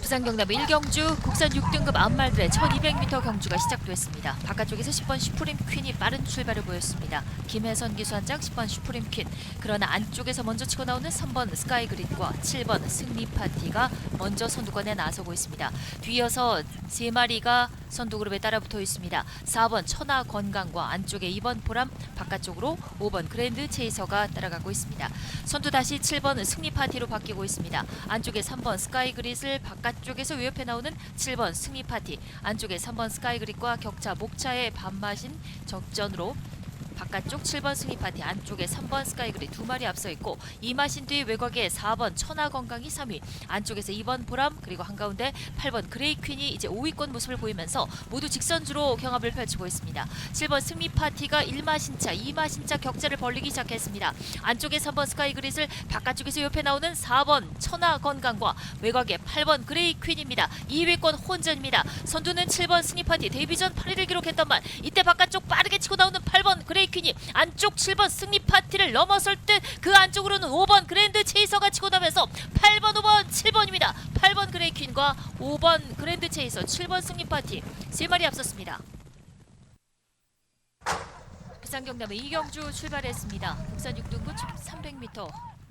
부산 경남 1경주 국산 6등급 암말들의 1200m 경주가 시작됐습니다. 바깥쪽에서 10번 슈프림 퀸이 빠른 출발을 보였습니다. 김혜선 기수한장 10번 슈프림 퀸. 그러나 안쪽에서 먼저 치고 나오는 3번 스카이 그릿과 7번 승리 파티가 먼저 선두권에 나서고 있습니다. 뒤이어서 3마리가 선두 그룹에 따라붙어 있습니다. 4번 천하 건강과 안쪽에 2번 보람, 바깥쪽으로 5번 그랜드 체이서가 따라가고 있습니다. 선두 다시 7번 승리 파티로 바뀌고 있습니다. 안쪽에 3번 스카이 그릿을 바깥쪽에서 위협해 나오는 7번 승리 파티, 안쪽에 3번 스카이 그릿과 격차 목차의 반마신 적전으로 바깥쪽 7번 승리 파티, 안쪽에 3번 스카이 그릿 2마리 앞서 있고, 이마신 뒤 외곽에 4번 천하 건강이 3위, 안쪽에서 2번 보람, 그리고 한가운데 8번 그레이 퀸이 이제 5위권 모습을 보이면서 모두 직선주로 경합을 펼치고 있습니다. 7번 승리 파티가 1마신차, 2마신차 격차를 벌리기 시작했습니다. 안쪽에 3번 스카이 그릿을 바깥쪽에서 옆에 나오는 4번 천하 건강과 외곽에 8번 그레이 퀸입니다. 2위권 혼전입니다. 선두는 7번 승리 파티, 데뷔전 8위를 기록했던만 이때 바깥쪽 빠르게 치고 나오는 8번 그레이 퀸이 안쪽 7번 승리 파티를 넘어설 듯 그 안쪽으로는 5번 그랜드 체이서가 치고 나면서 8번, 5번, 7번입니다. 8번 그레이 퀸과 5번 그랜드 체이서, 7번 승리 파티 3마리 앞섰습니다. 부산 경남의 이경주 출발했습니다. 국산 6등급 300m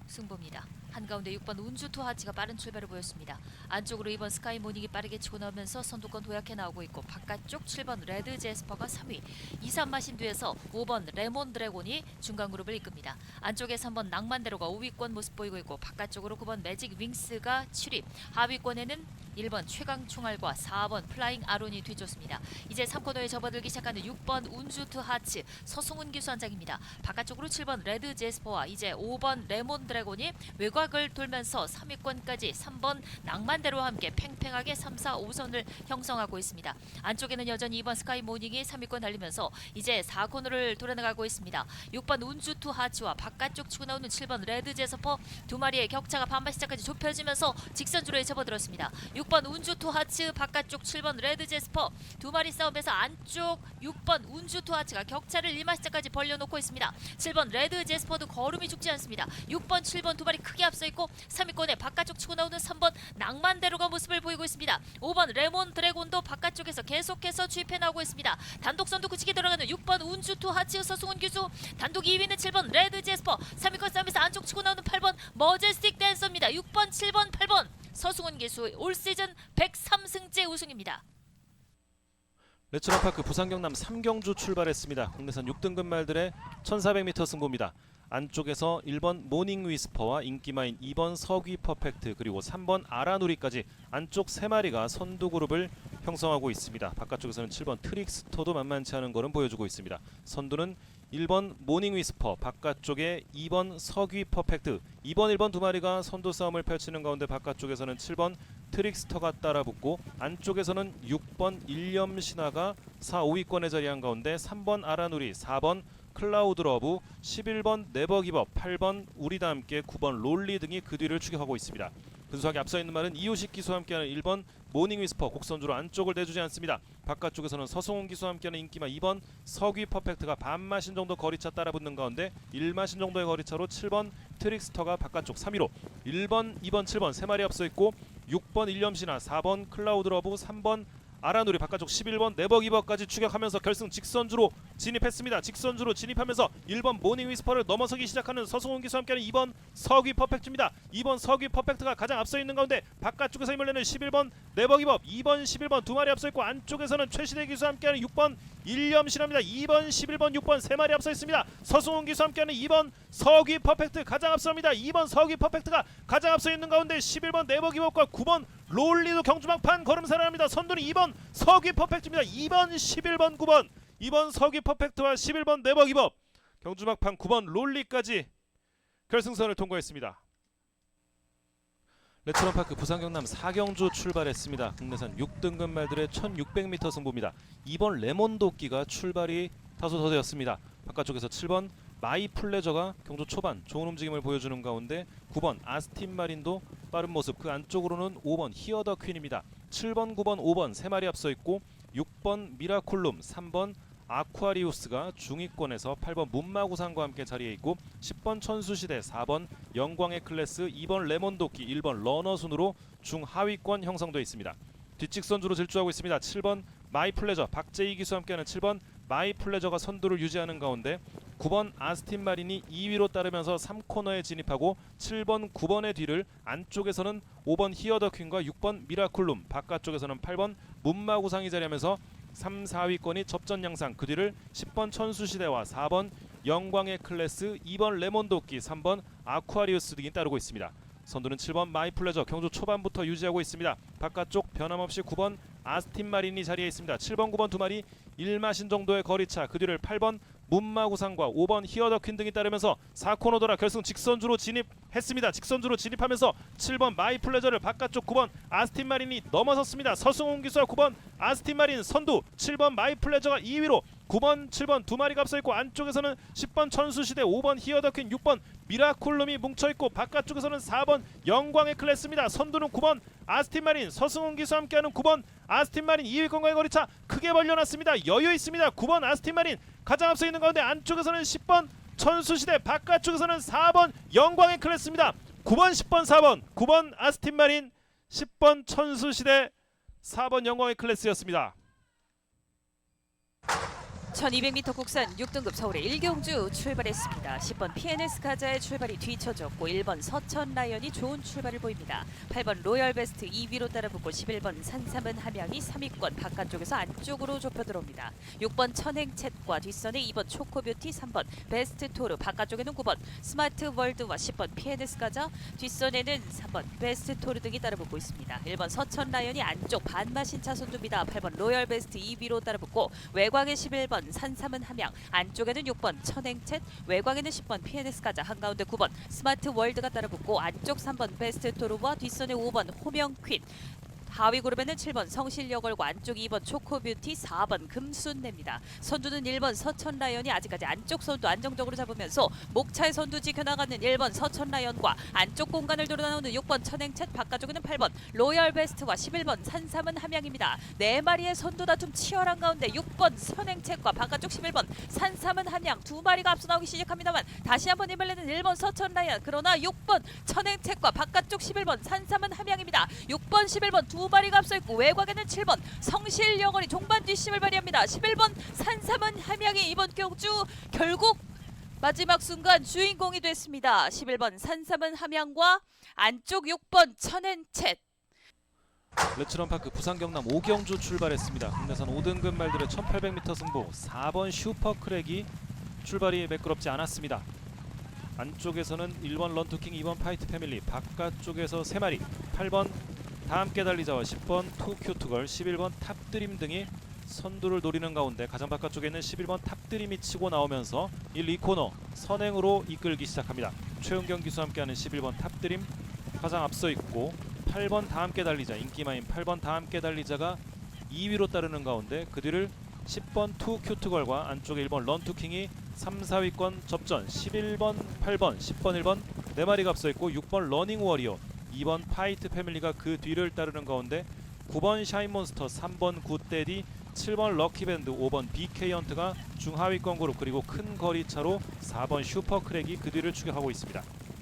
승부입니다. 한가운데 6번 운주투 하치가 빠른 출발을 보였습니다. 안쪽으로 2번 스카이 모닝이 빠르게 치고 나오면서 선두권 도약해 나오고 있고, 바깥쪽 7번 레드 제스퍼가 3위, 2, 3마신 뒤에서 5번 레몬 드래곤이 중간 그룹을 이끕니다. 안쪽에 3번 낭만대로가 5위권 모습 보이고 있고, 바깥쪽으로 9번 매직 윙스가 7위, 하위권에는 1번 최강 총알과 4번 플라잉 아론이 뒤쫓습니다. 이제 3코너에 접어들기 시작하는 6번 운주투 하츠 서승훈 기수 한 장입니다. 바깥쪽으로 7번 레드 제스퍼와 이제 5번 레몬 드래곤이 외곽을 돌면서 3위권까지 3번 낭만대로와 함께 팽팽하게 3, 4, 5선을 형성하고 있습니다. 안쪽에는 여전히 2번 스카이 모닝이 3위권 달리면서 이제 4코너를 돌아나가고 있습니다. 6번 운주투 하츠와 바깥쪽 치고 나오는 7번 레드 제스퍼 2마리의 격차가 반마시차까지 좁혀지면서 직선주로에 접어들었습니다. 6번 운주투 하츠, 바깥쪽 7번 레드 제스퍼 2마리 싸움에서 안쪽 6번 운주투 하츠가 격차를 1마시차까지 벌려놓고 있습니다. 7번 레드 제스퍼도 걸음이 죽지 않습니다. 6번, 7번 2마리 크게 앞서 있고, 3위권에 바깥쪽 치고 나오는 3번 낭만대로가 모습을 보이고 있습니다. 5번 레몬 드래곤도 바깥쪽에서 계속해서 주입해 나오고 있습니다. 단독 선두 굳히게 들어가는 6번 운주투 하츠 서승훈 교수, 단독 2위는 7번 레드 제스퍼, 3위권 싸움에서 안쪽 치고 나오는 8번 머제스틱 댄서입니다. 6번, 7번, 8번 서승훈 기수 올 시즌 103승째 우승입니다. 레츠런파크 부산 경남 3경주 출발했습니다. 국내산 6등급 말들의 1400m 승부입니다. 안쪽에서 1번 모닝 위스퍼와 인기마인 2번 서귀 퍼펙트, 그리고 3번 아라누리까지 안쪽 3마리가 선두 그룹을 형성하고 있습니다. 바깥쪽에서는 7번 트릭스터도 만만치 않은 걸음 보여주고 있습니다. 선두는 1번 모닝 위스퍼, 바깥쪽에 2번 서귀 퍼펙트, 2번 1번 2마리가 선두 싸움을 펼치는 가운데 바깥쪽에서는 7번 트릭스터가 따라붙고, 안쪽에서는 6번 일념 신화가 4, 5위권에 자리한 가운데 3번 아라누리, 4번 클라우드 러브, 11번 네버기법, 8번 우리다 함께, 9번 롤리 등이 그 뒤를 추격하고 있습니다. 근소하게 앞서 있는 말은 이호식 기수와 함께하는 1번 모닝 위스퍼 곡선주로 안쪽을 내주지 않습니다. 바깥쪽에서는 서승훈 기수와 함께하는 인기마 2번 서귀 퍼펙트가 반마신 정도 거리차 따라붙는 가운데 1마신 정도의 거리차로 7번 트릭스터가 바깥쪽 3위로 1번, 2번, 7번 3마리 앞서 있고, 6번 일념신화, 4번 클라우드 러브, 3번 아라누리, 바깥쪽 11번 네버기버까지 추격하면서 결승 직선주로 진입했습니다. 직선주로 진입하면서 1번 모닝 위스퍼를 넘어서기 시작하는 서승훈 기수와 함께하는 2번 서귀 퍼펙트입니다. 2번 서귀 퍼펙트가 가장 앞서 있는 가운데 바깥쪽에서 힘을 내는 11번 네버기버, 2번 11번 2마리 앞서 있고, 안쪽에서는 최시대 기수와 함께하는 6번 일념신화입니다. 2번 11번 6번 3마리 앞서 있습니다. 서승훈 기수와 함께하는 2번 서귀 퍼펙트 가장 앞서입니다. 2번 서귀 퍼펙트가 가장 앞서 있는 가운데 11번 네버기버과 9번 롤리도 경주막판 걸음살을 합니다. 선두는 2번 서귀 퍼펙트입니다. 2번 11번 9번 2번 서귀 퍼펙트와 11번 네버기법, 경주막판 9번 롤리까지 결승선을 통과했습니다. 레츠런파크 부산 경남 4경주 출발했습니다. 국내산 6등급 말들의 1600m 승부입니다. 2번 레몬도끼가 출발이 다소 더뎠습니다. 바깥쪽에서 7번 마이 플레저가 경주 초반 좋은 움직임을 보여주는 가운데 9번 아스틴 마린도 빠른 모습, 그 안쪽으로는 5번 히어 더 퀸입니다. 7번, 9번, 5번 3마리 앞서 있고, 6번 미라콜룸, 3번 아쿠아리우스가 중위권에서 8번 문마구상과 함께 자리해 있고 10번 천수시대, 4번 영광의 클래스, 2번 레몬도끼, 1번 러너 순으로 중하위권 형성되어 있습니다. 뒷직선주로 질주하고 있습니다. 7번 마이플레저, 박재희 기수와 함께하는 7번 마이플레저가 선두를 유지하는 가운데 9번 아스틴 마린이 2위로 따르면서 3코너에 진입하고 7번, 9번의 뒤를 안쪽에서는 5번 히어 더 퀸과 6번 미라클룸, 바깥쪽에서는 8번 문마구상이 자리하면서 3, 4위권이 접전 양상, 그 뒤를 10번 천수시대와 4번 영광의 클래스, 2번 레몬도끼, 3번 아쿠아리우스 등이 따르고 있습니다. 선두는 7번 마이플레저 경주 초반부터 유지하고 있습니다. 바깥쪽 변함없이 9번 아스틴 마린이 자리해 있습니다. 7번, 9번 두 마리 1마신 정도의 거리차, 그 뒤를 8번 문마구상과 5번 히어 더 퀸 등이 따르면서 4코너 돌아 결승 직선주로 진입했습니다. 직선주로 진입하면서 7번 마이플레저를 바깥쪽 9번 아스틴 마린이 넘어섰습니다. 서승훈 기수와 9번 아스틴 마린 선두, 7번 마이플레저가 2위로 9번, 7번 두 마리가 앞서 있고 안쪽에서는 10번 천수시대, 5번 히어 더 퀸, 6번 미라클룸이 뭉쳐 있고 바깥쪽에서는 4번 영광의 클래스입니다. 선두는 9번 아스틴 마린, 서승훈 기수와 함께하는 9번 아스틴 마린 2위권과의 거리차 크게 벌려놨습니다. 여유 있습니다. 9번 아스틴 마린 가장 앞서 있는 가운데 안쪽에서는 10번 천수시대, 바깥쪽에서는 4번 영광의 클래스입니다. 9번, 10번, 4번 9번 아스틴 마린, 10번 천수시대, 4번 영광의 클래스였습니다. 1200m 국산 6등급 서울의 1경주 출발했습니다. 10번 PNS 가자의 출발이 뒤쳐졌고 1번 서천 라이언이 좋은 출발을 보입니다. 8번 로열 베스트 2위로 따라붙고 11번 산삼은 함양이 3위권 바깥쪽에서 안쪽으로 좁혀 들어옵니다. 6번 천행챗과 뒷선에 2번 초코뷰티, 3번 베스트 토르, 바깥쪽에는 9번 스마트 월드와 10번 PNS 가자, 뒷선에는 3번 베스트 토르 등이 따라붙고 있습니다. 1번 서천 라이언이 안쪽 반마신 차선두입니다. 8번 로열 베스트 2위로 따라붙고 외곽에 11번 산삼은 함양, 안쪽에는 6번 천행챗, 외곽에는 10번 PNS 가자, 한가운데 9번 스마트 월드가 따라붙고 안쪽 3번 베스트 토르와 뒷선에 5번 호명 퀸, 하위 그룹에는 7번 성실여걸과 안쪽 2번 초코뷰티, 4번 금순내입니다. 선두는 1번 서천 라이언이 아직까지 안쪽 선두 안정적으로 잡으면서 목차의 선두 지켜나가는 1번 서천 라이언과 안쪽 공간을 돌아 나오는 6번 천행챗, 바깥쪽에는 8번 로열 베스트와 11번 산삼은 함양입니다. 4마리의 선두 다툼 치열한 가운데 6번 천행챗과 바깥쪽 11번 산삼은 함양 두 마리가 앞서 나오기 시작합니다만 다시 한번 이번에는 1번 서천 라이언, 그러나 6번 천행챗과 바깥쪽 11번 산삼은 함양입니다. 6번 11번 두 마리가 앞서 있고 외곽에는 7번 성실여걸이 종반 뒷심을 발휘합니다. 11번 산삼은 함양이 이번 경주 결국 마지막 순간 주인공이 됐습니다. 11번 산삼은 함양과 안쪽 6번 천엔챗. 레츠런파크 부산 경남 5경주 출발했습니다. 국내산 5등급 말들의 1800m 승부, 4번 슈퍼크랙이 출발이 매끄럽지 않았습니다. 안쪽에서는 1번 런투킹, 2번 파이트 패밀리, 바깥쪽에서 3마리 8번 다함께 달리자와 10번 투큐트걸, 11번 탑드림 등이 선두를 노리는 가운데 가장 바깥쪽에 있는 11번 탑드림이 치고 나오면서 1, 2코너 선행으로 이끌기 시작합니다. 최은경 기수와 함께하는 11번 탑드림 가장 앞서 있고 8번 다함께 달리자, 인기마인 8번 다함께 달리자가 2위로 따르는 가운데 그 뒤를 10번 투큐트걸과 안쪽에 1번 런투킹이 3, 4위권 접전, 11번, 8번, 10번, 1번 4마리가 앞서 있고 6번 러닝 워리어, 2번 파이트 패밀리가 그 뒤를 따르는 가운데 9번 샤인몬스터, 3번 굿데디, 7번 럭키밴드, 5번 BK 헌트가 중하위권 그룹, 그리고 큰 거리차로 4번 슈퍼크랙이 그 뒤를 추격하고 있습니다.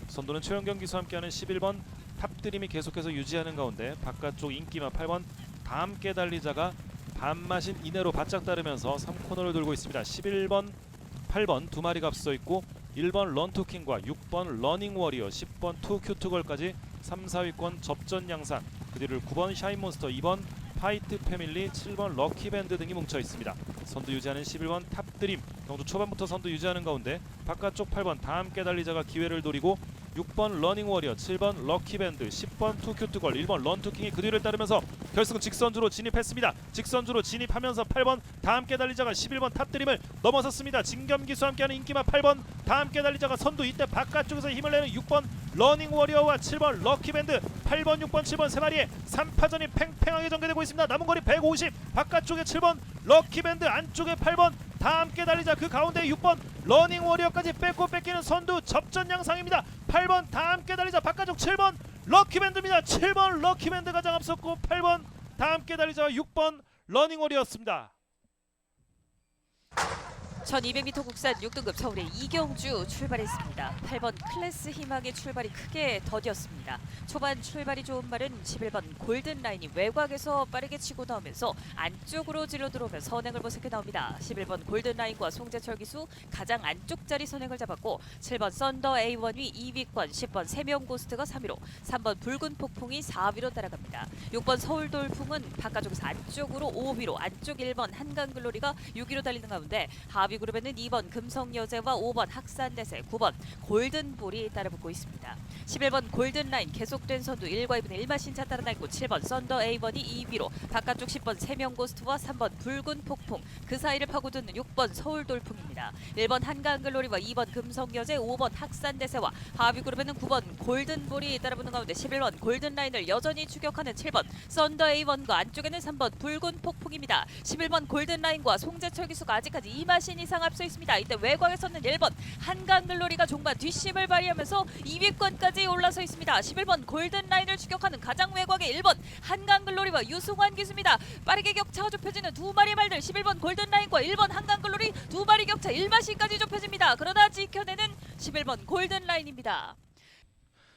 선두는 최영경 기수와 함께하는 11번 탑드림이 계속해서 유지하는 가운데 바깥쪽 인기마 8번 다함께 달리자가 반마신 이내로 바짝 따르면서 3코너를 돌고 있습니다. 11번, 8번 두 마리가 앞서 있고 1번 런투킹과 6번 러닝 워리어, 10번 투큐트걸까지 3, 4위권 접전 양상, 그 뒤를 9번 샤인몬스터, 2번 파이트 패밀리, 7번 럭키밴드 등이 뭉쳐 있습니다. 선두 유지하는 11번 탑드림, 경주 초반부터 선두 유지하는 가운데 바깥쪽 8번 다함께 달리자가 기회를 노리고 6번 러닝 워리어, 7번 럭키밴드, 10번 투큐트걸, 1번 런투킹이 그 뒤를 따르면서 결승 직선주로 진입했습니다. 직선주로 진입하면서 8번 다함께 달리자가 11번 탑드림을 넘어섰습니다. 진겸기수와 함께하는 인기마 8번 다함께 달리자가 선두, 이때 바깥쪽에서 힘을 내는 6번 러닝 워리어와 7번 럭키밴드, 8번, 6번, 7번 세 마리의 3파전이 팽팽하게 전개되고 있습니다. 남은 거리 150, 바깥쪽에 7번 럭키밴드, 안쪽에 8번 다함께 달리자, 그 가운데 6번 러닝 워리어까지 뺏고 뺏기는 선두 접전 양상입니다. 8번 다함께 달리자, 바깥쪽 7번 럭키밴드입니다. 7번 럭키밴드 가장 앞섰고 8번 다함께 달리자, 6번 러닝 워리어였습니다. 1200m 국산 6등급 서울의 이경주 출발했습니다. 8번 클래스 희망의 출발이 크게 더뎠습니다. 초반 출발이 좋은 말은 11번 골든라인이 외곽에서 빠르게 치고 나오면서 안쪽으로 질러 들어오며 선행을 모색해 나옵니다. 11번 골든라인과 송재철 기수 가장 안쪽 자리 선행을 잡았고 7번 썬더 A1위 2위권, 10번 세명고스트가 3위로, 3번 붉은 폭풍이 4위로 따라갑니다. 6번 서울돌풍은 바깥쪽에서 안쪽으로 5위로, 안쪽 1번 한강글로리가 6위로 달리는 가운데 하위 그룹에는 2번 금성여제와 5번 학산대세, 9번 골든볼이 따라붙고 있습니다. 11번 골든라인 계속된 선두 1과 2분의 1마 신차 따라나 있고 7번 썬더 A1이 2위로, 바깥쪽 10번 세명고스트와 3번 붉은 폭풍, 그 사이를 파고드는 6번 서울돌풍입니다. 1번 한강글로리와 2번 금성여제, 5번 학산대세와 하위 그룹에는 9번 골든볼이 따라붙는 가운데 11번 골든라인을 여전히 추격하는 7번 썬더 A1과 안쪽에는 3번 붉은 폭풍입니다. 11번 골든라인과 송재철 기수가 아직까지 2마신 이상 앞서 있습니다. 이때 외곽에서는 1번 한강글로리가 종반 뒷심을 발휘하면서 2위권까지 올라서 있습니다. 11번 골든라인을 추격하는 가장 외곽의 1번 한강글로리와 유승환 기수입니다. 빠르게 격차가 좁혀지는 두 마리 말들, 11번 골든라인과 1번 한강글로리 두 마리 격차 1마신까지 좁혀집니다. 그러나 지켜내는 11번 골든라인입니다.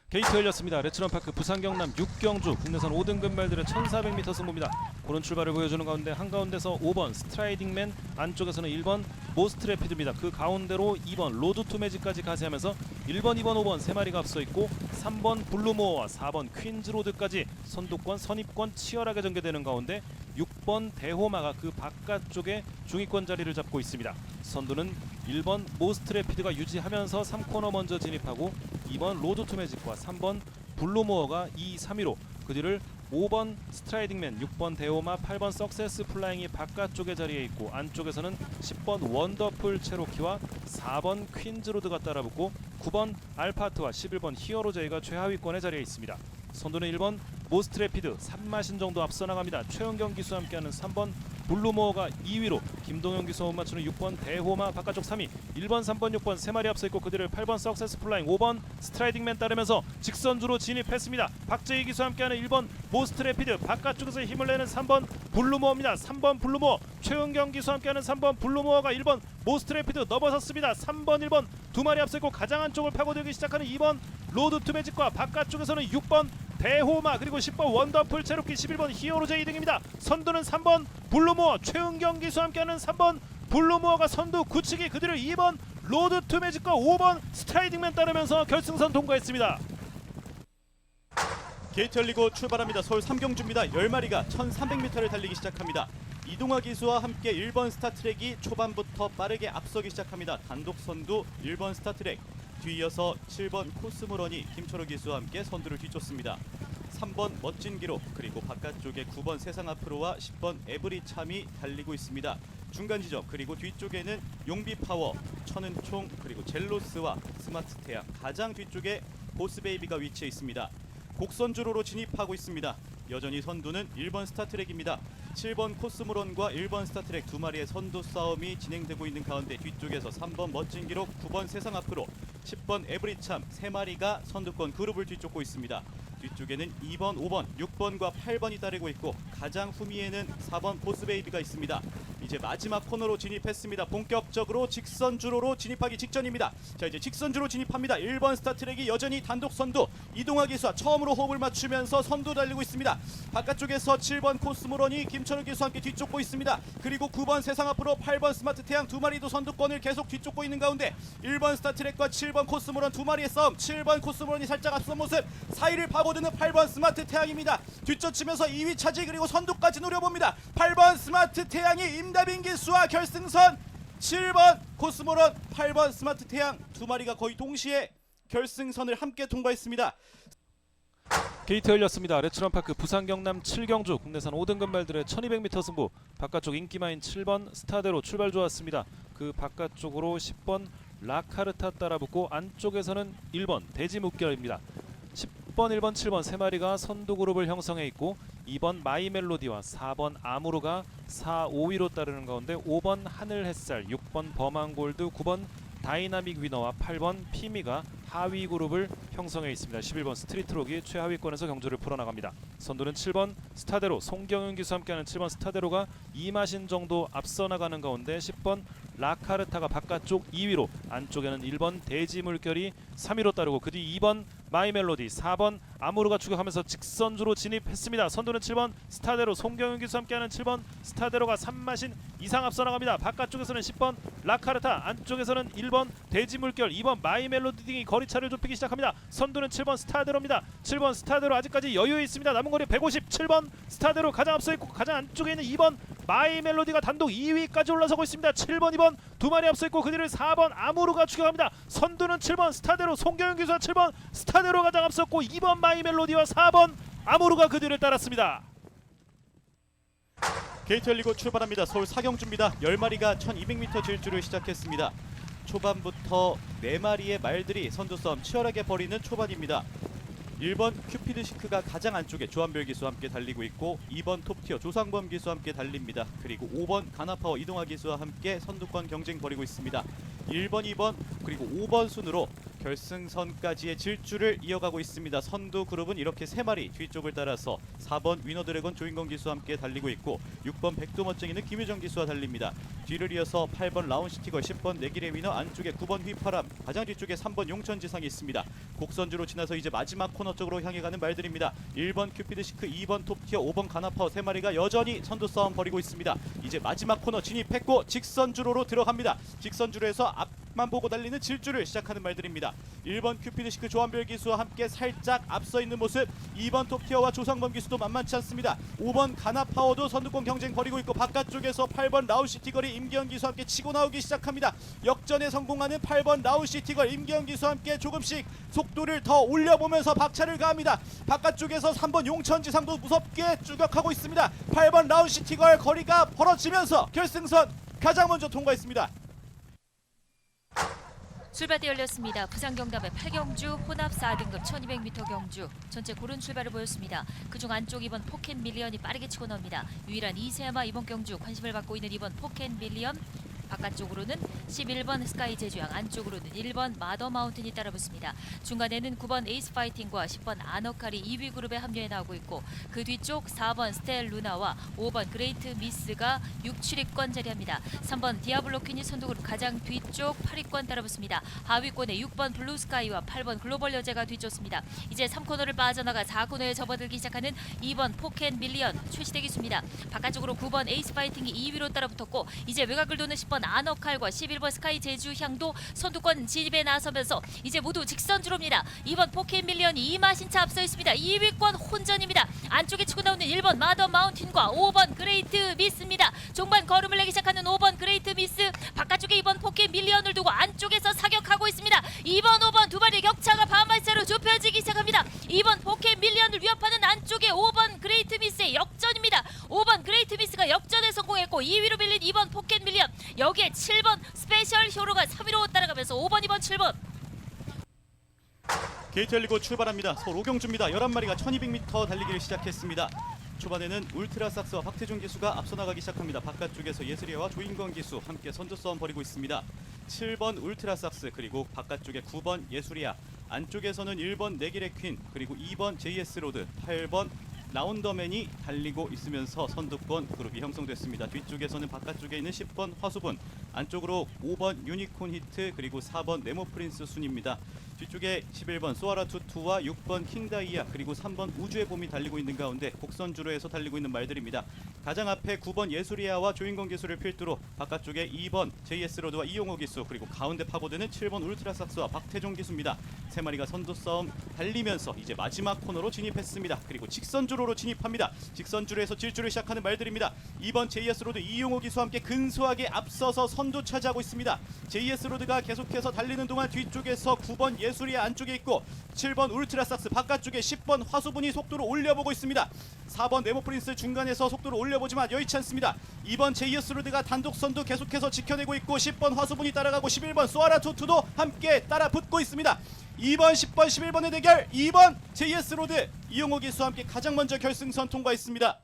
게이트 열렸습니다. 레츠런파크 부산 경남 6경주 국내선 5등급 말들의 1400m 승부입니다. 그런 출발을 보여주는 가운데 한가운데서 5번 스트라이딩맨, 안쪽에서는 1번 모스트래피드입니다. 그 가운데로 2번 로드 투 매직까지 가세하면서 1번, 2번, 5번 세 마리가 앞서 있고 3번 블루모어와 4번 퀸즈로드까지 선두권, 선입권 치열하게 전개되는 가운데 6번 대호마가 그 바깥쪽에 중위권 자리를 잡고 있습니다. 선두는 1번 모스트래피드가 유지하면서 3코너 먼저 진입하고 2번 로드 투 매직과 3번 블루모어가 2, 3위로, 그 뒤를 5번 스트라이딩맨, 6번 대호마, 8번 석세스 플라잉이 바깥쪽에 자리에 있고 안쪽에서는 10번 원더풀 체로키와 4번 퀸즈로드가 따라붙고 9번 알파트와 11번 히어로제이가 최하위권에 자리에 있습니다. 선두는 1번 모스트래피드 3마신 정도 앞서 나갑니다. 최은경 기수와 함께하는 3번 블루모어가 2위로, 김동현 기수와 못 맞추는 6번 대호마 바깥쪽 3위, 1번, 3번, 6번 세 마리 앞서 있고 그 뒤를 8번 석세스 플라잉, 5번 스트라이딩맨 따르면서 직선주로 진입했습니다. 박재희 기수와 함께하는 1번 모스트래피드, 바깥쪽에서 힘을 내는 3번 블루모어입니다. 3번 블루모어, 최은경 기수와 함께하는 3번 블루모어가 1번 모스트래피드 넘어섰습니다. 3번, 1번 두 마리 앞서 있고 가장 안쪽을 파고들기 시작하는 2번 로드 투 매직과 바깥쪽에서는 6번 대호마, 그리고 10번 원더풀 체로키, 11번 히어로제 2등입니다. 선두는 3번 블루모어, 최은경 기수와 함께하는 3번 블루모어가 선두 굳히기, 그 뒤를 2번 로드 투 매직과 5번 스트라이딩맨 따르면서 결승선 통과했습니다. 게이트 열리고 출발합니다. 서울 3경주입니다. 10마리가 1300m를 달리기 시작합니다. 이동화 기수와 함께 1번 스타트랙이 초반부터 빠르게 앞서기 시작합니다. 단독 선두 1번 스타트랙, 뒤이어서 7번 코스모런이 김철호 기수와 함께 선두를 뒤쫓습니다. 3번 멋진 기록, 그리고 바깥쪽에 9번 세상 앞으로와 10번 에브리 참이 달리고 있습니다. 중간 지점, 그리고 뒤쪽에는 용비 파워, 천은총, 그리고 젤로스와 스마트 태양, 가장 뒤쪽에 보스 베이비가 위치해 있습니다. 곡선주로로 진입하고 있습니다. 여전히 선두는 1번 스타트랙입니다. 7번 코스모론과 1번 스타트랙 두 마리의 선두 싸움이 진행되고 있는 가운데 뒤쪽에서 3번 멋진 기록, 9번 세상 앞으로, 10번 에브리참 세 마리가 선두권 그룹을 뒤쫓고 있습니다. 뒤쪽에는 2번, 5번, 6번과 8번이 따르고 있고 가장 후미에는 4번 보스베이비가 있습니다. 이제 마지막 코너로 진입했습니다. 본격적으로 직선주로로 진입하기 직전입니다. 자, 이제 직선주로 진입합니다. 1번 스타트랙이 여전히 단독 선두, 이동화 기수와 처음으로 호흡을 맞추면서 선두 달리고 있습니다. 바깥쪽에서 7번 코스모런이 김철우 기수와 함께 뒤쫓고 있습니다. 그리고 9번 세상 앞으로, 8번 스마트 태양 두 마리도 선두권을 계속 뒤쫓고 있는 가운데 1번 스타트랙과 7번 코스모런 두 마리의 싸움, 7번 코스모런이 살짝 앞선 모습, 사이를 파고드는 8번 스마트 태양입니다. 뒤쫓으면서 2위 차지, 그리고 선두까지 노려봅니다. 8번 스마트 태양이 임다빈 기수와 결승선, 7번 코스모런, 8번 스마트 태양 두 마리가 거의 동시에 결승선을 함께 통과했습니다. 게이트 열렸습니다. 레츠런파크 부산 경남 7경주 국내산 5등급 말들의 1200m 승부, 바깥쪽 인기마인 7번 스타대로 출발 좋았습니다. 그 바깥쪽으로 10번 라카르타 따라붙고 안쪽에서는 1번 대지묵결입니다. 10번, 1번, 7번 세 마리가 선두 그룹을 형성해 있고 2번 마이멜로디와 4번 아무르가 4, 5위로 따르는 가운데 5번 하늘햇살, 6번 범한골드, 9번 다이나믹 위너와 8번 피미가 하위 그룹을 형성해 있습니다. 11번 스트리트록이 최하위권에서 경주를 풀어나갑니다. 선두는 7번 스타데로 송경윤 기수 함께하는 7번 스타데로가 이마신 정도 앞서 나가는 가운데 10번 라카르타가 바깥쪽 2위로, 안쪽에는 1번 대지 물결이 3위로 따르고 그 뒤 2번 마이멜로디, 4번 아무르가 추격하면서 직선주로 진입했습니다. 선두는 7번 스타데로 송경윤 기수 함께하는 7번 스타데로가 3마신 이상 앞서 나갑니다. 바깥쪽에서는 10번 라카르타, 안쪽에서는 1번 대지 물결, 2번 마이멜로디 등이 거리차를 좁히기 시작합니다. 선두는 7번 스타데로입니다. 7번 스타데로 아직까지 여유 있습니다. 남은 거리 157번 스타데로 가장 앞서 있고, 가장 안쪽에 있는 2번 마이멜로디가 단독 2위까지 올라서고 있습니다. 7번 2번 두 마리 앞서 있고 그 뒤를 4번 아무르가 추격합니다. 선두는 7번 스타데로 송경윤 기수와 7번 스타데로 가장 앞섰고 2번 마이멜로디와 4번 아무르가 그 뒤를 따랐습니다. 게이트 열리고 출발합니다. 서울 사경주입니다. 10마리가 1200m 질주를 시작했습니다. 초반부터 4마리의 말들이 선두 싸움 치열하게 벌이는 초반입니다. 1번 큐피드 시크가 가장 안쪽에 조한별 기수와 함께 달리고 있고, 2번 톱티어 조상범 기수와 함께 달립니다. 그리고 5번 가나파워 이동하 기수와 함께 선두권 경쟁 벌이고 있습니다. 1번, 2번 그리고 5번 순으로 결승선까지의 질주를 이어가고 있습니다. 선두 그룹은 이렇게 3마리 뒤쪽을 따라서 4번 위너드래곤 조인건 기수와 함께 달리고 있고, 6번 백도멋쟁이는 김유정 기수와 달립니다. 뒤를 이어서 8번 라운시티걸, 10번 내길의 위너, 안쪽에 9번 휘파람, 가장 뒤쪽에 3번 용천지상이 있습니다. 곡선주로 지나서 이제 마지막 코너 쪽으로 향해 가는 말들입니다. 1번 큐피드 시크, 2번 톱티어, 5번 가나파워 3마리가 여전히 선두 싸움 벌이고 있습니다. 이제 마지막 코너 진입했고 직선주로로 들어갑니다. 직선주로에서 앞만 보고 달리는 질주를 시작하는 말들입니다. 1번 큐피드 시크 조한별 기수와 함께 살짝 앞서 있는 모습, 2번 톱티어와 조상범 기수도 만만치 않습니다. 5번 가나파워도 선두권 경쟁 벌이고 있고, 바깥쪽에서 8번 라운시티걸이 임기현 기수와 함께 치고 나오기 시작합니다. 역전에 성공하는 8번 라운시티걸, 임기현 기수와 함께 조금씩 속도를 더 올려보면서 박차를 가합니다. 바깥쪽에서 3번 용천지상도 무섭게 추격하고 있습니다. 8번 라운시티걸 거리가 벌어지면서 결승선 가장 먼저 통과했습니다. 출발대 열렸습니다. 부산경남의 8경주 혼합 4등급 1200m 경주 전체 고른 출발을 보였습니다. 그중 안쪽 2번 포켓 밀리언이 빠르게 치고 나옵니다. 유일한 이세아마 이번 경주 관심을 받고 있는 2번 포켓 밀리언, 바깥쪽으로는 11번 스카이 제주양, 안쪽으로는 1번 마더 마운틴이 따라붙습니다. 중간에는 9번 에이스 파이팅과 10번 아너칼이 2위 그룹에 합류해 나오고 있고, 그 뒤쪽 4번 스텔 루나와 5번 그레이트 미스가 6, 7위권 자리합니다. 3번 디아블로 퀸이 선두그룹 가장 뒤쪽 8위권 따라붙습니다. 하위권에 6번 블루 스카이와 8번 글로벌 여제가 뒤쫓습니다. 이제 3코너를 빠져나가 4코너에 접어들기 시작하는 2번 포켓 밀리언 최시대 기수입니다. 바깥쪽으로 9번 에이스 파이팅이 2위로 따라붙었고, 이제 외곽을 도는 10번 아너칼과 11번 스카이 제주향도 선두권 진입에 나서면서 이제 모두 직선주로입니다. 2번 포켓 밀리언이 이마신차 앞서 있습니다. 2위권 혼전입니다. 안쪽에 치고 나오는 1번 마더 마운틴과 5번 그레이트 미스입니다. 종반 걸음을 내기 시작하는 5번 그레이트 미스, 바깥쪽에 2번 포켓 밀리언을 두고 안쪽에서 사격하고 있습니다. 2번, 5번 두 마리 격차가 반발차로 좁혀지기 시작합니다. 2번 포켓 밀리언을 위협하는 안쪽에 5번 그레이트 미스의 역전입니다. 5번 그레이트 미스가 역전에 성공했고, 2위로 밀린 2번 포켓 밀리언, 여기에 7번 스페셜 히어로가 3위로 따라가면서 5번, 2번, 7번. 게이트 열리고 출발합니다. 서울 오경주입니다. 11마리가 1200m 달리기를 시작했습니다. 초반에는 울트라 삭스와 박태준 기수가 앞서 나가기 시작합니다. 바깥쪽에서 예슬이와 조인건 기수 함께 선두 싸움 벌이고 있습니다. 7번 울트라 삭스, 그리고 바깥쪽에 9번 예술이야, 안쪽에서는 1번 내길의 퀸, 그리고 2번 JS 로드, 8번 라운더맨이 달리고 있으면서 선두권 그룹이 형성됐습니다. 뒤쪽에서는 바깥쪽에 있는 10번 화수분, 안쪽으로 5번 유니콘 히트, 그리고 4번 네모 프린스 순입니다. 뒤쪽에 11번 소아라 투투와 6번 킹다이아, 그리고 3번 우주의 봄이 달리고 있는 가운데 곡선주로에서 달리고 있는 말들입니다. 가장 앞에 9번 예술이야와 조인건 기수를 필두로 바깥쪽에 2번 JS 로드와 이용호 기수, 그리고 가운데 파고드는 7번 울트라 삭스와 박태종 기수입니다. 3마리가 선두 싸움 달리면서 이제 마지막 코너로 진입했습니다. 그리고 직선주로로 진입합니다. 직선주로에서 질주를 시작하는 말들입니다. 2번 JS 로드 이용호 기수와 함께 근소하게 앞서서 선두 차지하고 있습니다. JS 로드가 계속해서 달리는 동안 뒤쪽에서 9번 예술이야 안쪽에 있고, 7번 울트라 삭스 바깥쪽에 10번 화수분이 속도를 올려보고 있습니다. 4번 네모 프린스 중간에서 속도를 올려보지만 여의치 않습니다. 2번 JS 로드가 단독 선두 계속해서 지켜내고 있고, 10번 화수분이 따라가고 11번 소아라 투투도 함께 따라 붙고 있습니다. 2번, 10번, 11번의 대결, 2번 JS 로드 이용호 기수와 함께 가장 먼저 결승선 통과했습니다.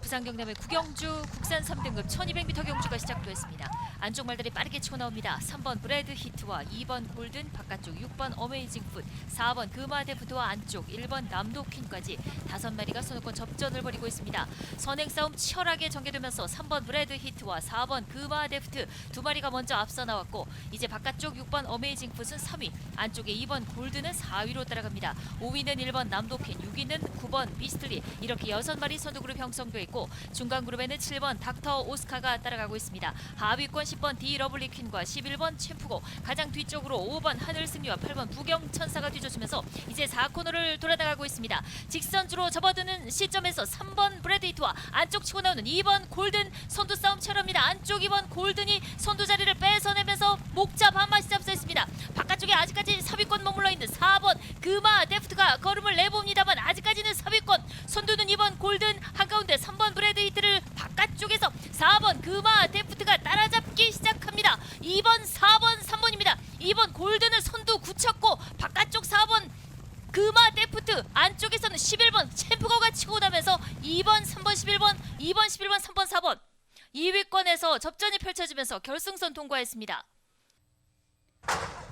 부산 경남의 구경주 국산 3등급 1200m 경주가 시작됐습니다. 안쪽 말들이 빠르게 치고 나옵니다. 3번 브래드 히트와 2번 골든, 바깥쪽 6번 어메이징 풋, 4번 금화데프트와 안쪽 1번 남도퀸까지 5마리가 선두권 접전을 벌이고 있습니다. 선행 싸움 치열하게 전개되면서 3번 브래드 히트와 4번 금화데프트 2마리가 먼저 앞서 나왔고, 이제 바깥쪽 6번 어메이징 풋은 3위, 안쪽에 2번 골든은 4위로 따라갑니다. 5위는 1번 남도퀸, 6위는 9번 비스틀리, 이렇게 6마리 선두그룹 형성돼 있고, 중간 그룹에는 7번 닥터 오스카가 따라가고 있습니다. 하위권 10번 디 러블리 퀸과 11번 챔프고, 가장 뒤쪽으로 5번 하늘승리와 8번 부경천사가 뒤져주면서 이제 4코너를 돌아나가고 있습니다. 직선주로 접어드는 시점에서 3번 브래드 히트와 안쪽 치고 나오는 2번 골든 선두 싸움 치열합니다. 안쪽 2번 골든이 선두 자리를 뺏어내면서 목자 반마시 앞서 있습니다. 바깥쪽에 아직까지 4위권 머물러 있는 4번 금화 데프트가 걸음을 내봅니다만 아직까지는 4위권, 선두는 2번 골든, 한가운데 3번 브래드 히트를 바깥쪽에서 4번 금화 데프트가 따라잡기 시작합니다. 2번, 4번, 3번입니다. 2번 골든을 선두 굳혔고, 바깥쪽 4번 금화 데프트, 안쪽에서는 11번 챔프거가 치고 나면서 2번, 3번, 11번, 2번, 11번, 3번, 4번 2위권에서 접전이 펼쳐지면서 결승선 통과했습니다.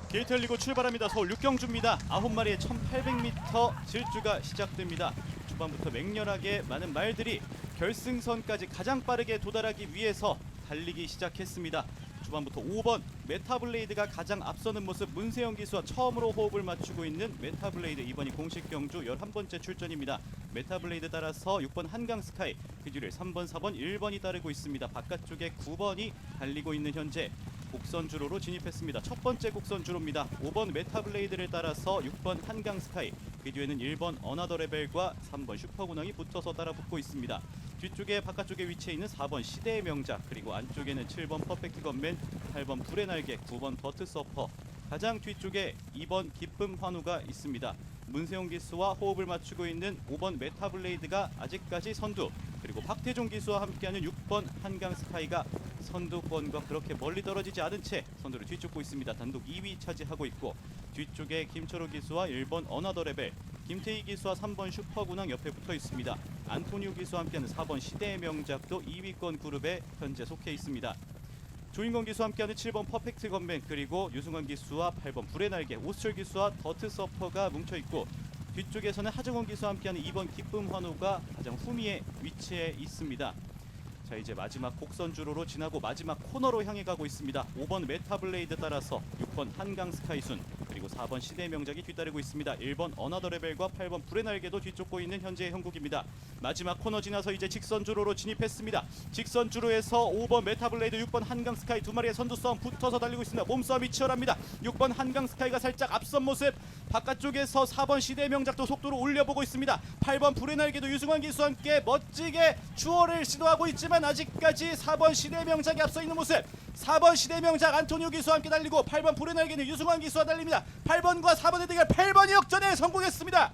게이트 열리고 출발합니다. 서울 6경주입니다. 9마리의 1800m 질주가 시작됩니다. 초반부터 맹렬하게 많은 말들이 결승선까지 가장 빠르게 도달하기 위해서 달리기 시작했습니다. 초반부터 5번 메타블레이드가 가장 앞서는 모습, 문세영 기수와 처음으로 호흡을 맞추고 있는 메타블레이드, 이번이 공식 경주 11번째 출전입니다. 메타블레이드 따라서 6번 한강스카이, 그 뒤를 3번, 4번, 1번이 따르고 있습니다. 바깥쪽에 9번이 달리고 있는 현재 곡선주로로 진입했습니다. 첫 번째 곡선주로입니다. 5번 메타블레이드를 따라서 6번 한강스카이, 그 뒤에는 1번 어나더레벨과 3번 슈퍼군왕이 붙어서 따라붙고 있습니다. 뒤쪽에 바깥쪽에 위치해 있는 4번 시대의 명작, 그리고 안쪽에는 7번 퍼펙트 건맨, 8번 불의 날개, 9번 버트 서퍼, 가장 뒤쪽에 2번 기쁨 환우가 있습니다. 문세용 기수와 호흡을 맞추고 있는 5번 메타블레이드가 아직까지 선두, 그리고 박태종 기수와 함께하는 6번 한강스카이가 선두권과 그렇게 멀리 떨어지지 않은 채 선두를 뒤쫓고 있습니다. 단독 2위 차지하고 있고, 뒤쪽에 김철호 기수와 1번 어나더레벨, 김태희 기수와 3번 슈퍼군왕 옆에 붙어 있습니다. 안토니오 기수와 함께하는 4번 시대의 명작도 2위권 그룹에 현재 속해 있습니다. 조인건 기수와 함께하는 7번 퍼펙트 건맨, 그리고 유승환 기수와 8번 불의 날개, 오스철 기수와 더트 서퍼가 뭉쳐 있고, 뒤쪽에서는 하정원 기수와 함께하는 2번 기쁨 환호가 가장 후미에 위치해 있습니다. 자, 이제 마지막 곡선주로로 지나고 마지막 코너로 향해 가고 있습니다. 5번 메타블레이드 따라서 6번 한강스카이순, 그리고 4번 시대의 명작이 뒤따르고 있습니다. 1번 어나더레벨과 8번 불의 날개도 뒤쫓고 있는 현재의 형국입니다. 마지막 코너 지나서 이제 직선주로로 진입했습니다. 직선주로에서 5번 메타블레이드, 6번 한강스카이 2마리의 선두 싸움 붙어서 달리고 있습니다. 몸싸움이 치열합니다. 6번 한강스카이가 살짝 앞선 모습, 바깥쪽에서 4번 시대의 명작도 속도를 올려보고 있습니다. 8번 불의 날개도 유승환 기수와 함께 멋지게 추월을 시도하고 있지만 아직까지 4번 시대의 명작이 앞서 있는 모습, 4번 시대의 명작 안토니오 기수와 함께 달리고 8번 불의 날개는 유승환 기수와 달립니다. 8번과 4번의 대결, 8번이 역전에 성공했습니다.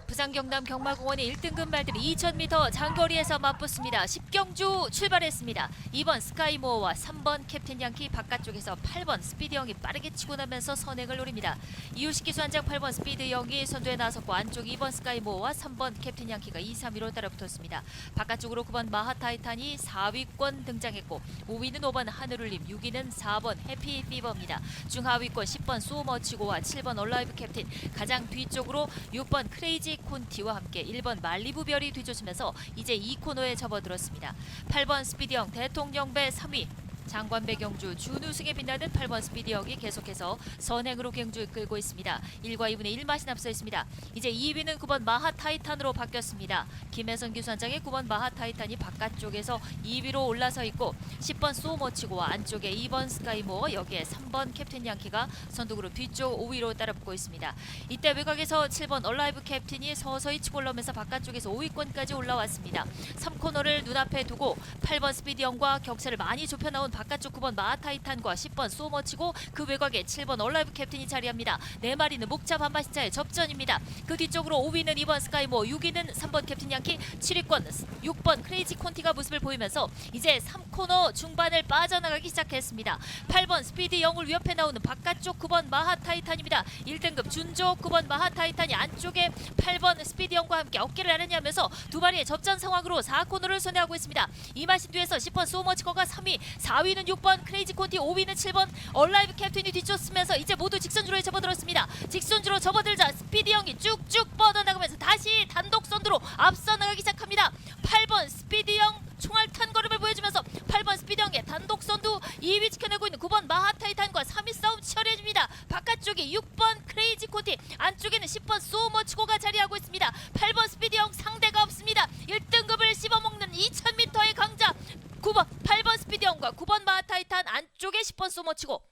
부산 경남 경마공원의 1등급 말들이 2000m 장거리에서 맞붙습니다. 10경주 출발했습니다. 2번 스카이모어와 3번 캡틴 양키, 바깥쪽에서 8번 스피드 영이 빠르게 치고 나면서 선행을 노립니다. 이유식 기수 한장 8번 스피드 영이 선두에 나섰고, 안쪽 2번 스카이모어와 3번 캡틴 양키가 2, 3위로 따라붙었습니다. 바깥쪽으로 9번 마하타이탄이 4위권 등장했고, 5위는 5번 하늘울림, 6위는 4번 해피피버입니다. 중하위권 10번 소머치고와 7번 얼라이브 캡틴, 가장 뒤쪽으로 6번 크레이지 콘티와 함께 1번 말리부별이 뒤쫓으면서 이제 2코너에 접어들었습니다. 8번 스피디형 대통령배 3위, 장관배 경주 준우승에 빛나는 8번 스피디형이 계속해서 선행으로 경주 끌고 있습니다. 1과 2분의 1마신 앞서 있습니다. 이제 2위는 9번 마하타이탄으로 바뀌었습니다. 김혜선 기수한장의 9번 마하타이탄이 바깥쪽에서 2위로 올라서 있고, 10번 소머치고와 안쪽에 2번 스카이모어, 여기에 3번 캡틴 양키가 선두그룹 뒤쪽 5위로 따라붙고 있습니다. 이때 외곽에서 7번 얼라이브 캡틴이 서서히 치고 올라오면서 바깥쪽에서 5위권까지 올라왔습니다. 3코너를 눈앞에 두고 8번 스피디형과 격차를 많이 좁혀 나온 바깥쪽 9번 마하타이탄과 10번 소머치고 그 외곽에 7번 얼라이브 캡틴이 자리합니다. 네 마리는 목차 반마시차의 접전입니다. 그 뒤쪽으로 5위는 2번 스카이모, 6위는 3번 캡틴 양키, 7위권 6번 크레이지 콘티가 모습을 보이면서 이제 3코너 중반을 빠져나가기 시작했습니다. 8번 스피디 영을 위협해 나오는 바깥쪽 9번 마하타이탄입니다. 1등급 준조 9번 마하타이탄이 안쪽에 8번 스피디 영과 함께 어깨를 나란히 하면서 두 마리의 접전 상황으로 4코너를 손해하고 있습니다. 이마신 뒤에서 10번 소머치거가 3위, 4위는 6번 크레이지 콘티, 5위는 7번 얼라이브 캡틴이 뒤쫓으면서 이제 모두 직선주로에 접어들었습니다. 직선주로 접어들자 스피디 영이 쭉쭉 뻗어나가면서 다시 단독 선두로 앞서 나가기 시작합니다. 8번 스피디 영 총알탄 걸음을 보여주면서 8번 스피드형의 단독 선두 2위 지켜내고 있는 9번 마하타이탄과 3위 싸움 치열해집니다. 바깥쪽에 6번 크레이지 코티, 안쪽에는 10번 소머치고가 자리하고 있습니다. 8번 스피드형 상대가 없습니다. 1등급을 씹어먹는 2000m의 강자 8번 스피드형과 9번 마하타이탄, 안쪽에 10번 소머치고.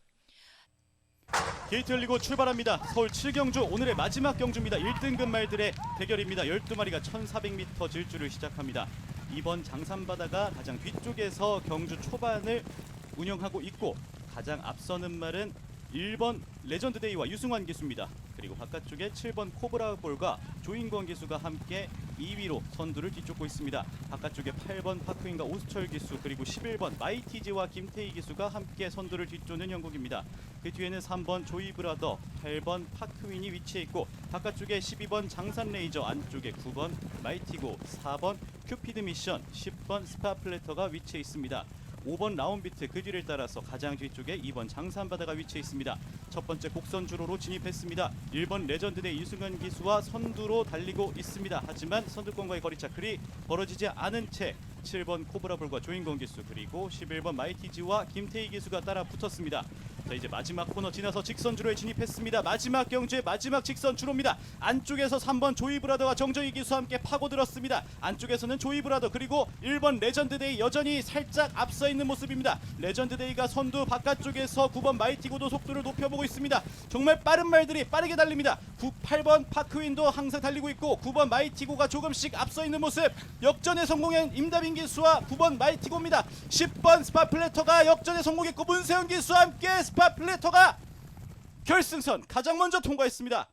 게이트 열리고 출발합니다. 서울 7경주 오늘의 마지막 경주입니다. 1등급 말들의 대결입니다. 12마리가 1400m 질주를 시작합니다. 이번 장산바다가 가장 뒤쪽에서 경주 초반을 운영하고 있고 가장 앞서는 말은 1번 레전드데이와 유승환 기수입니다. 그리고 바깥쪽에 7번 코브라볼과 조인권 기수가 함께 2위로 선두를 뒤쫓고 있습니다. 바깥쪽에 8번 파크인과 오수철 기수, 그리고 11번 마이티지와 김태희 기수가 함께 선두를 뒤쫓는 형국입니다. 그 뒤에는 3번 조이브라더, 8번 파크윈이 위치해 있고 바깥쪽에 12번 장산레이저, 안쪽에 9번 마이티고, 4번 큐피드 미션, 10번 스파플래터가 위치해 있습니다. 5번 라운비트, 그 뒤를 따라서 가장 뒤쪽에 2번 장산바다가 위치해 있습니다. 첫 번째 곡선 주로로 진입했습니다. 1번 레전드대 이승현 기수와 선두로 달리고 있습니다. 하지만 선두권과의 거리차 그리 벌어지지 않은 채 7번 코브라볼과 조인권 기수, 그리고 11번 마이티지와 김태희 기수가 따라 붙었습니다. 자, 이제 마지막 코너 지나서 직선 주로에 진입했습니다. 마지막 경주의 마지막 직선 주로입니다. 안쪽에서 3번 조이브라더와 정정희 기수와 함께 파고들었습니다. 안쪽에서는 조이브라더, 그리고 1번 레전드데이 여전히 살짝 앞서 있는 모습입니다. 레전드데이가 선두, 바깥쪽에서 9번 마이티고도 속도를 높여보고 있습니다. 정말 빠른 말들이 빠르게 달립니다. 8번 파크윈도 항상 달리고 있고 9번 마이티고가 조금씩 앞서 있는 모습. 역전에 성공한 임다빈 기수와 9번 마이티고입니다. 10번 스파플래터가 역전에 성공했고 문세현 기수와 함께 스파플래터가 결승선 가장 먼저 통과했습니다.